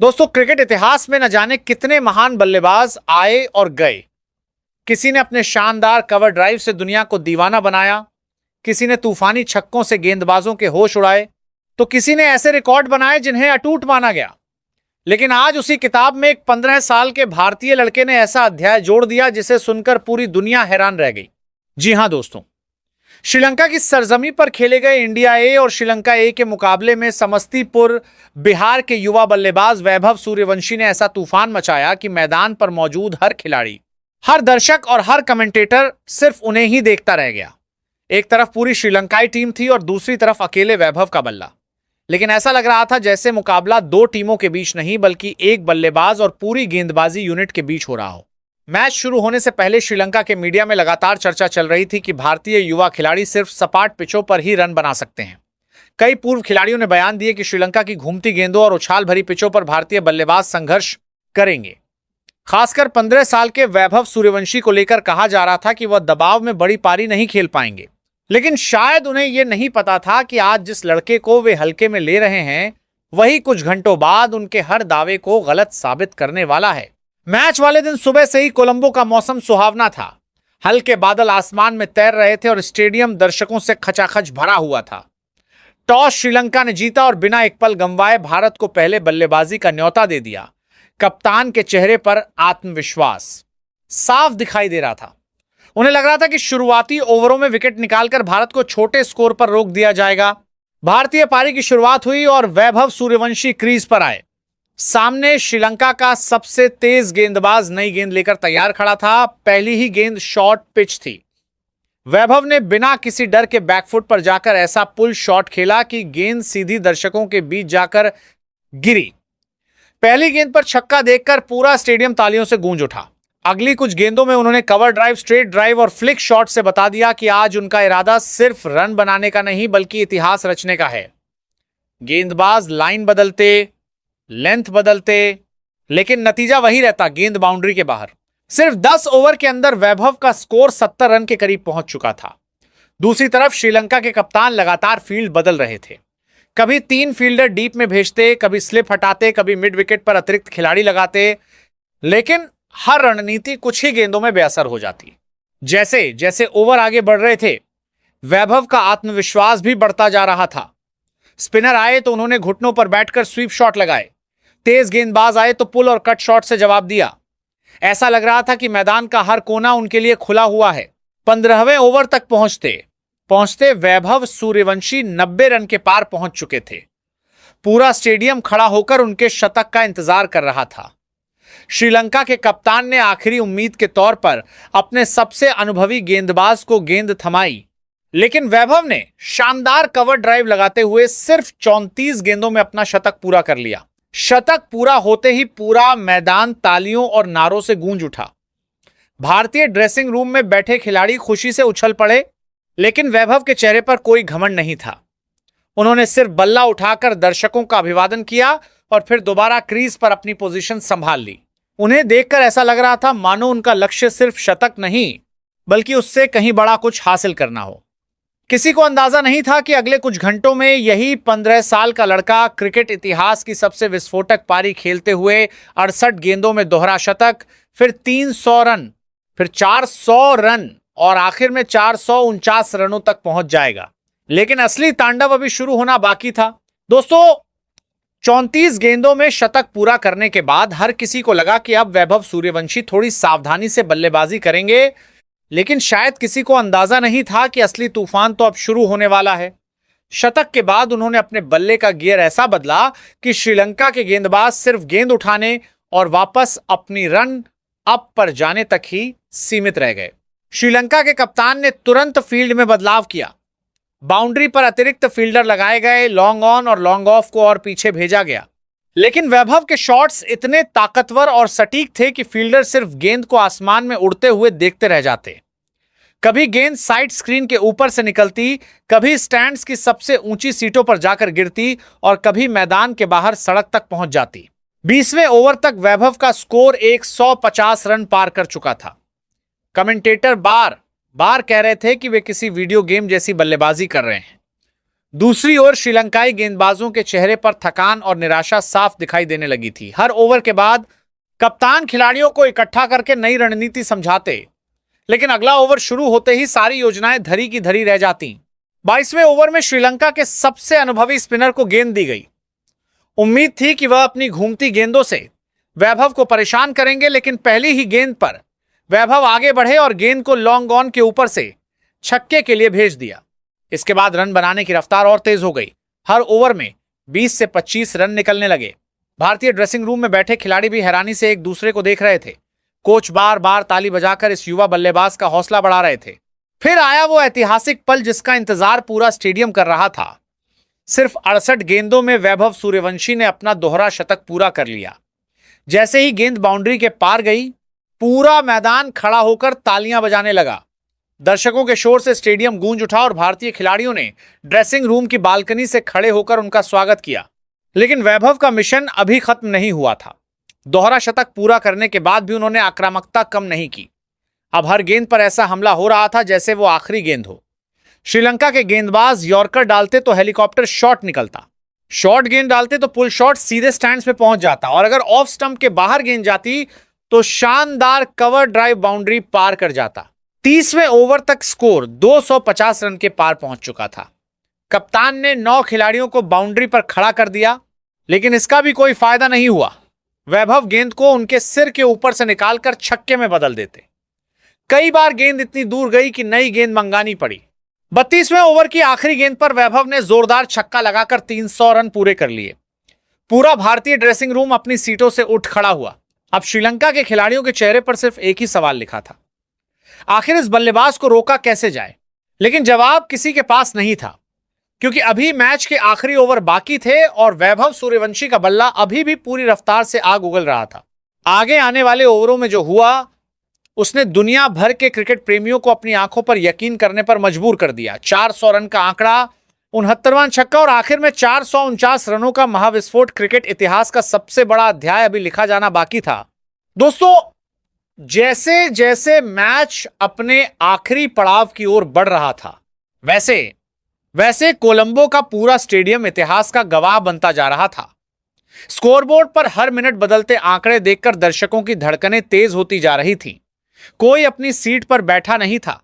दोस्तों, क्रिकेट इतिहास में न जाने कितने महान बल्लेबाज आए और गए। किसी ने अपने शानदार कवर ड्राइव से दुनिया को दीवाना बनाया, किसी ने तूफानी छक्कों से गेंदबाजों के होश उड़ाए, तो किसी ने ऐसे रिकॉर्ड बनाए जिन्हें अटूट माना गया। लेकिन आज उसी किताब में एक 15 साल के भारतीय लड़के ने ऐसा अध्याय जोड़ दिया जिसे सुनकर पूरी दुनिया हैरान रह गई। जी हां दोस्तों, श्रीलंका की सरजमी पर खेले गए इंडिया ए और श्रीलंका ए के मुकाबले में समस्तीपुर बिहार के युवा बल्लेबाज वैभव सूर्यवंशी ने ऐसा तूफान मचाया कि मैदान पर मौजूद हर खिलाड़ी, हर दर्शक और हर कमेंटेटर सिर्फ उन्हें ही देखता रह गया। एक तरफ पूरी श्रीलंकाई टीम थी और दूसरी तरफ अकेले वैभव का बल्ला। लेकिन ऐसा लग रहा था जैसे मुकाबला दो टीमों के बीच नहीं बल्कि एक बल्लेबाज और पूरी गेंदबाजी यूनिट के बीच हो रहा हो। मैच शुरू होने से पहले श्रीलंका के मीडिया में लगातार चर्चा चल रही थी कि भारतीय युवा खिलाड़ी सिर्फ सपाट पिचों पर ही रन बना सकते हैं। कई पूर्व खिलाड़ियों ने बयान दिए कि श्रीलंका की घूमती गेंदों और उछाल भरी पिचों पर भारतीय बल्लेबाज संघर्ष करेंगे। खासकर 15 साल के वैभव सूर्यवंशी को लेकर कहा जा रहा था कि वह दबाव में बड़ी पारी नहीं खेल पाएंगे। लेकिन शायद उन्हें यह नहीं पता था कि आज जिस लड़के को वे हल्के में ले रहे हैं वही कुछ घंटों बाद उनके हर दावे को गलत साबित करने वाला है। मैच वाले दिन सुबह से ही कोलंबो का मौसम सुहावना था। हल्के बादल आसमान में तैर रहे थे और स्टेडियम दर्शकों से खचाखच भरा हुआ था। टॉस श्रीलंका ने जीता और बिना एक पल गंवाए भारत को पहले बल्लेबाजी का न्योता दे दिया। कप्तान के चेहरे पर आत्मविश्वास साफ दिखाई दे रहा था। उन्हें लग रहा था कि शुरुआती ओवरों में विकेट निकालकर भारत को छोटे स्कोर पर रोक दिया जाएगा। भारतीय पारी की शुरुआत हुई और वैभव सूर्यवंशी क्रीज पर आए। सामने श्रीलंका का सबसे तेज गेंदबाज नई गेंद लेकर तैयार खड़ा था। पहली ही गेंद शॉर्ट पिच थी। वैभव ने बिना किसी डर के बैकफुट पर जाकर ऐसा पुल शॉट खेला कि गेंद सीधी दर्शकों के बीच जाकर गिरी। पहली गेंद पर छक्का देखकर पूरा स्टेडियम तालियों से गूंज उठा। अगली कुछ गेंदों में उन्होंने कवर ड्राइव, स्ट्रेट ड्राइव और फ्लिक शॉट से बता दिया कि आज उनका इरादा सिर्फ रन बनाने का नहीं बल्कि इतिहास रचने का है। गेंदबाज लाइन बदलते, लेंथ बदलते, लेकिन नतीजा वही रहता, गेंद बाउंड्री के बाहर। सिर्फ 10 ओवर के अंदर वैभव का स्कोर 70 रन के करीब पहुंच चुका था। दूसरी तरफ श्रीलंका के कप्तान लगातार फील्ड बदल रहे थे। कभी 3 फील्डर डीप में भेजते, कभी स्लिप हटाते, कभी मिड विकेट पर अतिरिक्त खिलाड़ी लगाते, लेकिन हर रणनीति कुछ ही गेंदों में बेअसर हो जाती। जैसे जैसे ओवर आगे बढ़ रहे थे, वैभव का आत्मविश्वास भी बढ़ता जा रहा था। स्पिनर आए तो उन्होंने घुटनों पर बैठकर स्वीप शॉट लगाए। तेज गेंदबाज आए तो पुल और कट शॉट से जवाब दिया। ऐसा लग रहा था कि मैदान का हर कोना उनके लिए खुला हुआ है। 15वें ओवर तक पहुंचते वैभव सूर्यवंशी 90 रन के पार पहुंच चुके थे। पूरा स्टेडियम खड़ा होकर उनके शतक का इंतजार कर रहा था। श्रीलंका के कप्तान ने आखिरी उम्मीद के तौर पर अपने सबसे अनुभवी गेंदबाज को गेंद थमाई, लेकिन वैभव ने शानदार कवर ड्राइव लगाते हुए सिर्फ 34 गेंदों में अपना शतक पूरा कर लिया। शतक पूरा होते ही पूरा मैदान तालियों और नारों से गूंज उठा। भारतीय ड्रेसिंग रूम में बैठे खिलाड़ी खुशी से उछल पड़े, लेकिन वैभव के चेहरे पर कोई घमंड नहीं था। उन्होंने सिर्फ बल्ला उठाकर दर्शकों का अभिवादन किया और फिर दोबारा क्रीज पर अपनी पोजीशन संभाल ली। उन्हें देखकर ऐसा लग रहा था मानो उनका लक्ष्य सिर्फ शतक नहीं बल्कि उससे कहीं बड़ा कुछ हासिल करना हो। किसी को अंदाजा नहीं था कि अगले कुछ घंटों में यही 15 साल का लड़का क्रिकेट इतिहास की सबसे विस्फोटक पारी खेलते हुए 68 गेंदों में दोहरा शतक, फिर 300 रन, फिर 400 रन और आखिर में 449 रनों तक पहुंच जाएगा। लेकिन असली तांडव अभी शुरू होना बाकी था। दोस्तों, 34 गेंदों में शतक पूरा करने के बाद हर किसी को लगा कि अब वैभव सूर्यवंशी थोड़ी सावधानी से बल्लेबाजी करेंगे, लेकिन शायद किसी को अंदाजा नहीं था कि असली तूफान तो अब शुरू होने वाला है। शतक के बाद उन्होंने अपने बल्ले का गियर ऐसा बदला कि श्रीलंका के गेंदबाज सिर्फ गेंद उठाने और वापस अपनी रन अप पर जाने तक ही सीमित रह गए। श्रीलंका के कप्तान ने तुरंत फील्ड में बदलाव किया। बाउंड्री पर अतिरिक्त फील्डर लगाए गए, लॉन्ग ऑन और लॉन्ग ऑफ को और पीछे भेजा गया। लेकिन वैभव के शॉट्स इतने ताकतवर और सटीक थे कि फील्डर सिर्फ गेंद को आसमान में उड़ते हुए देखते रह जाते। कभी गेंद साइड स्क्रीन के ऊपर से निकलती, कभी स्टैंड्स की सबसे ऊंची सीटों पर जाकर गिरती और कभी मैदान के बाहर सड़क तक पहुंच जाती। 20वें ओवर तक वैभव का स्कोर 150 रन पार कर चुका था। कमेंटेटर बार बार कह रहे थे कि वे किसी वीडियो गेम जैसी बल्लेबाजी कर रहे हैं। दूसरी ओर श्रीलंकाई गेंदबाजों के चेहरे पर थकान और निराशा साफ दिखाई देने लगी थी। हर ओवर के बाद कप्तान खिलाड़ियों को इकट्ठा करके नई रणनीति समझाते, लेकिन अगला ओवर शुरू होते ही सारी योजनाएं धरी की धरी रह जाती। 22वें ओवर में श्रीलंका के सबसे अनुभवी स्पिनर को गेंद दी गई। उम्मीद थी कि वह अपनी घूमती गेंदों से वैभव को परेशान करेंगे, लेकिन पहली ही गेंद पर वैभव आगे बढ़े और गेंद को लॉन्ग ऑन के ऊपर से छक्के के लिए भेज दिया। इसके बाद रन बनाने की रफ्तार और तेज हो गई। हर ओवर में 20 से 25 रन निकलने लगे। भारतीय ड्रेसिंग रूम में बैठे खिलाड़ी भी हैरानी से एक दूसरे को देख रहे थे। कोच बार बार ताली बजाकर इस युवा बल्लेबाज का हौसला बढ़ा रहे थे। फिर आया वो ऐतिहासिक पल जिसका इंतजार पूरा स्टेडियम कर रहा था। सिर्फ 68 गेंदों में वैभव सूर्यवंशी ने अपना दोहरा शतक पूरा कर लिया। जैसे ही गेंद बाउंड्री के पार गई, पूरा मैदान खड़ा होकर तालियां बजाने लगा। दर्शकों के शोर से स्टेडियम गूंज उठा और भारतीय खिलाड़ियों ने ड्रेसिंग रूम की बालकनी से खड़े होकर उनका स्वागत किया। लेकिन वैभव का मिशन अभी खत्म नहीं हुआ था। दोहरा शतक पूरा करने के बाद भी उन्होंने आक्रामकता कम नहीं की। अब हर गेंद पर ऐसा हमला हो रहा था जैसे वो आखिरी गेंद हो। श्रीलंका के गेंदबाज यॉर्कर डालते तो हेलीकॉप्टर शॉट निकलता, शॉर्ट गेंद डालते तो पुल शॉट सीधे स्टैंड्स पे पहुंच जाता, और अगर ऑफ स्टंप के बाहर गेंद जाती तो शानदार कवर ड्राइव बाउंड्री पार कर जाता। 30वें ओवर तक स्कोर 250 रन के पार पहुंच चुका था। कप्तान ने 9 खिलाड़ियों को बाउंड्री पर खड़ा कर दिया, लेकिन इसका भी कोई फायदा नहीं हुआ। वैभव गेंद को उनके सिर के ऊपर से निकालकर छक्के में बदल देते। कई बार गेंद इतनी दूर गई कि नई गेंद मंगानी पड़ी। 32वें ओवर की आखिरी गेंद पर वैभव ने जोरदार छक्का लगाकर 300 रन पूरे कर लिए। पूरा भारतीय ड्रेसिंग रूम अपनी सीटों से उठ खड़ा हुआ। अब श्रीलंका के खिलाड़ियों के चेहरे पर सिर्फ एक ही सवाल लिखा था, आखिर इस बल्लेबाज को रोका कैसे जाए। लेकिन जवाब किसी के पास नहीं था, क्योंकि अभी मैच के आखिरी ओवर बाकी थे और वैभव सूर्यवंशी का बल्ला अभी भी पूरी रफ्तार से आग उगल रहा था। आगे आने वाले ओवरों में जो हुआ उसने दुनिया भर के क्रिकेट प्रेमियों को अपनी आंखों पर यकीन करने पर मजबूर कर दिया। 400 रन का आंकड़ा, 69वां छक्का और आखिर में 449 रनों का महाविस्फोट क्रिकेट इतिहास का सबसे बड़ा अध्याय अभी लिखा जाना बाकी था। दोस्तों, जैसे जैसे मैच अपने आखिरी पड़ाव की ओर बढ़ रहा था, वैसे कोलंबो का पूरा स्टेडियम इतिहास का गवाह बनता जा रहा था। स्कोरबोर्ड पर हर मिनट बदलते आंकड़े देखकर दर्शकों की धड़कनें तेज होती जा रही थीं। कोई अपनी सीट पर बैठा नहीं था।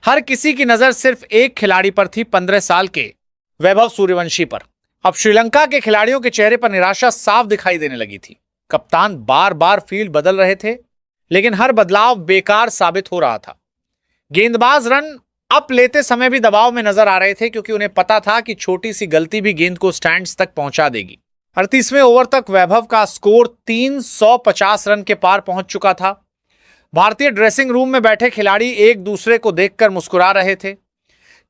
हर किसी की नजर सिर्फ एक खिलाड़ी पर थी, 15 साल के वैभव सूर्यवंशी पर। अब श्रीलंका के खिलाड़ियों के चेहरे पर निराशा साफ दिखाई देने लगी थी। कप्तान बार बार फील्ड बदल रहे थे, लेकिन हर बदलाव बेकार साबित हो रहा था। गेंदबाज रन अप लेते समय भी दबाव में नजर आ रहे थे, क्योंकि उन्हें पता था कि छोटी सी गलती भी गेंद को स्टैंड्स तक पहुंचा देगी। 38वें ओवर तक वैभव का स्कोर 350 रन के पार पहुंच चुका था। भारतीय ड्रेसिंग रूम में बैठे खिलाड़ी एक दूसरे को देखकर मुस्कुरा रहे थे।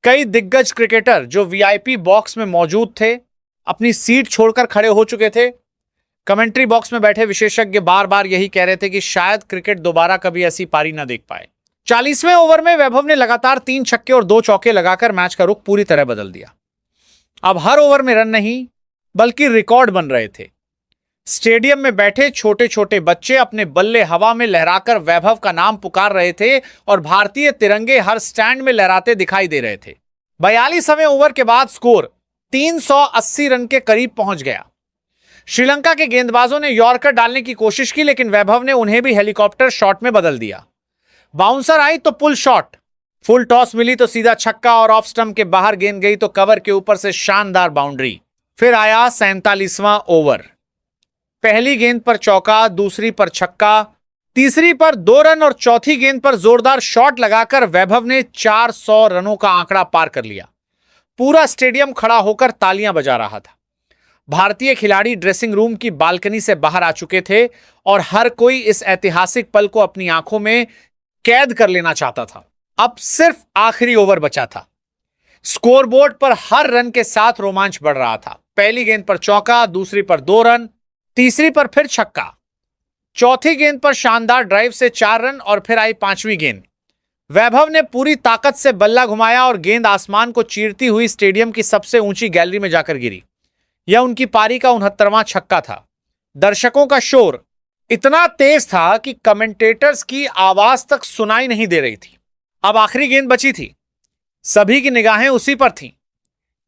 कई दिग्गज क्रिकेटर जो वीआईपी बॉक्स में मौजूद थे अपनी सीट छोड़कर खड़े हो चुके थे। कमेंट्री बॉक्स में बैठे विशेषज्ञ बार बार यही कह रहे थे कि शायद क्रिकेट दोबारा कभी ऐसी पारी ना देख पाए। 40वें ओवर में वैभव ने लगातार 3 छक्के और 2 चौके लगाकर मैच का रुख पूरी तरह बदल दिया। अब हर ओवर में रन नहीं बल्कि रिकॉर्ड बन रहे थे। स्टेडियम में बैठे छोटे छोटे बच्चे अपने बल्ले हवा में लहराकर वैभव का नाम पुकार रहे थे और भारतीय तिरंगे हर स्टैंड में लहराते दिखाई दे रहे थे। 42वें ओवर के बाद स्कोर 380 रन के करीब पहुंच गया। श्रीलंका के गेंदबाजों ने यॉर्कर डालने की कोशिश की, लेकिन वैभव ने उन्हें भी हेलीकॉप्टर शॉट में बदल दिया। बाउंसर आई तो पुल शॉट, फुल टॉस मिली तो सीधा छक्का और ऑफ स्टंप के बाहर गेंद गई तो कवर के ऊपर से शानदार बाउंड्री। फिर आया 47वां ओवर। पहली गेंद पर चौका, दूसरी पर छक्का, तीसरी पर 2 रन और चौथी गेंद पर जोरदार शॉट लगाकर वैभव ने 400 रनों का आंकड़ा पार कर लिया। पूरा स्टेडियम खड़ा होकर तालियां बजा रहा था। भारतीय खिलाड़ी ड्रेसिंग रूम की बालकनी से बाहर आ चुके थे और हर कोई इस ऐतिहासिक पल को अपनी आंखों में कैद कर लेना चाहता था। अब सिर्फ आखिरी ओवर बचा था। स्कोरबोर्ड पर हर रन के साथ रोमांच बढ़ रहा था। पहली गेंद पर चौका, दूसरी पर 2 रन, तीसरी पर फिर छक्का, चौथी गेंद पर शानदार ड्राइव से 4 रन और फिर आई 5वीं गेंद। वैभव ने पूरी ताकत से बल्ला घुमाया और गेंद आसमान को चीरती हुई स्टेडियम की सबसे ऊंची गैलरी में जाकर गिरी। यह उनकी पारी का 69वां छक्का था। दर्शकों का शोर इतना तेज था कि कमेंटेटर्स की आवाज तक सुनाई नहीं दे रही थी। अब आखिरी गेंद बची थी। सभी की निगाहें उसी पर थीं।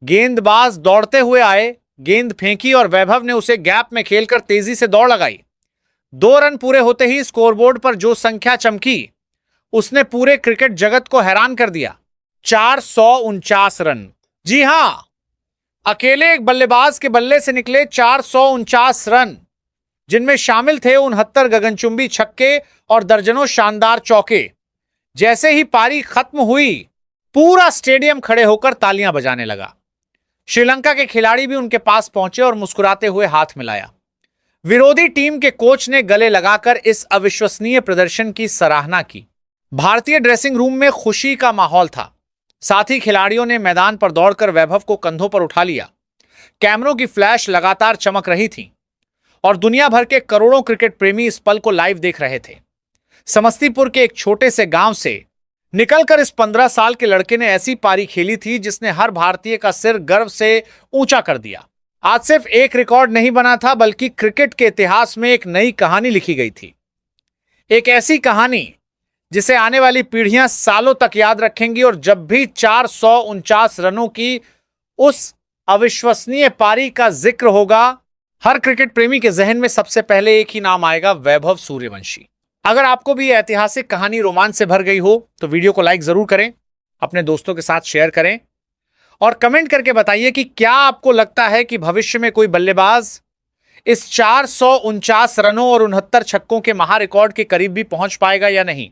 गेंदबाज दौड़ते हुए आए, गेंद फेंकी और वैभव ने उसे गैप में खेलकर तेजी से दौड़ लगाई। 2 रन पूरे होते ही स्कोरबोर्ड पर जो संख्या चमकी उसने पूरे क्रिकेट जगत को हैरान कर दिया। 449 रन। जी हां, अकेले एक बल्लेबाज के बल्ले से निकले 449 रन, जिनमें शामिल थे 69 गगनचुंबी छक्के और दर्जनों शानदार चौके। जैसे ही पारी खत्म हुई, पूरा स्टेडियम खड़े होकर तालियां बजाने लगा। श्रीलंका के खिलाड़ी भी उनके पास पहुंचे और मुस्कुराते हुए हाथ मिलाया। विरोधी टीम के कोच ने गले लगाकर इस अविश्वसनीय प्रदर्शन की सराहना की। भारतीय ड्रेसिंग रूम में खुशी का माहौल था। साथ ही खिलाड़ियों ने मैदान पर दौड़कर वैभव को कंधों पर उठा लिया। कैमरों की फ्लैश लगातार चमक रही थी और दुनिया भर के करोड़ों क्रिकेट प्रेमी इस पल को लाइव देख रहे थे। समस्तीपुर के एक छोटे से गांव से निकलकर इस 15 साल के लड़के ने ऐसी पारी खेली थी जिसने हर भारतीय का सिर गर्व से ऊंचा कर दिया। आज सिर्फ एक रिकॉर्ड नहीं बना था, बल्कि क्रिकेट के इतिहास में एक नई कहानी लिखी गई थी। एक ऐसी कहानी जिसे आने वाली पीढ़ियां सालों तक याद रखेंगी और जब भी 449 रनों की उस अविश्वसनीय पारी का जिक्र होगा, हर क्रिकेट प्रेमी के जहन में सबसे पहले एक ही नाम आएगा, वैभव सूर्यवंशी। अगर आपको भी यह ऐतिहासिक कहानी रोमांच से भर गई हो तो वीडियो को लाइक जरूर करें, अपने दोस्तों के साथ शेयर करें और कमेंट करके बताइए कि क्या आपको लगता है कि भविष्य में कोई बल्लेबाज इस 449 रनों और 69 छक्कों के महा रिकॉर्ड के करीब भी पहुंच पाएगा या नहीं।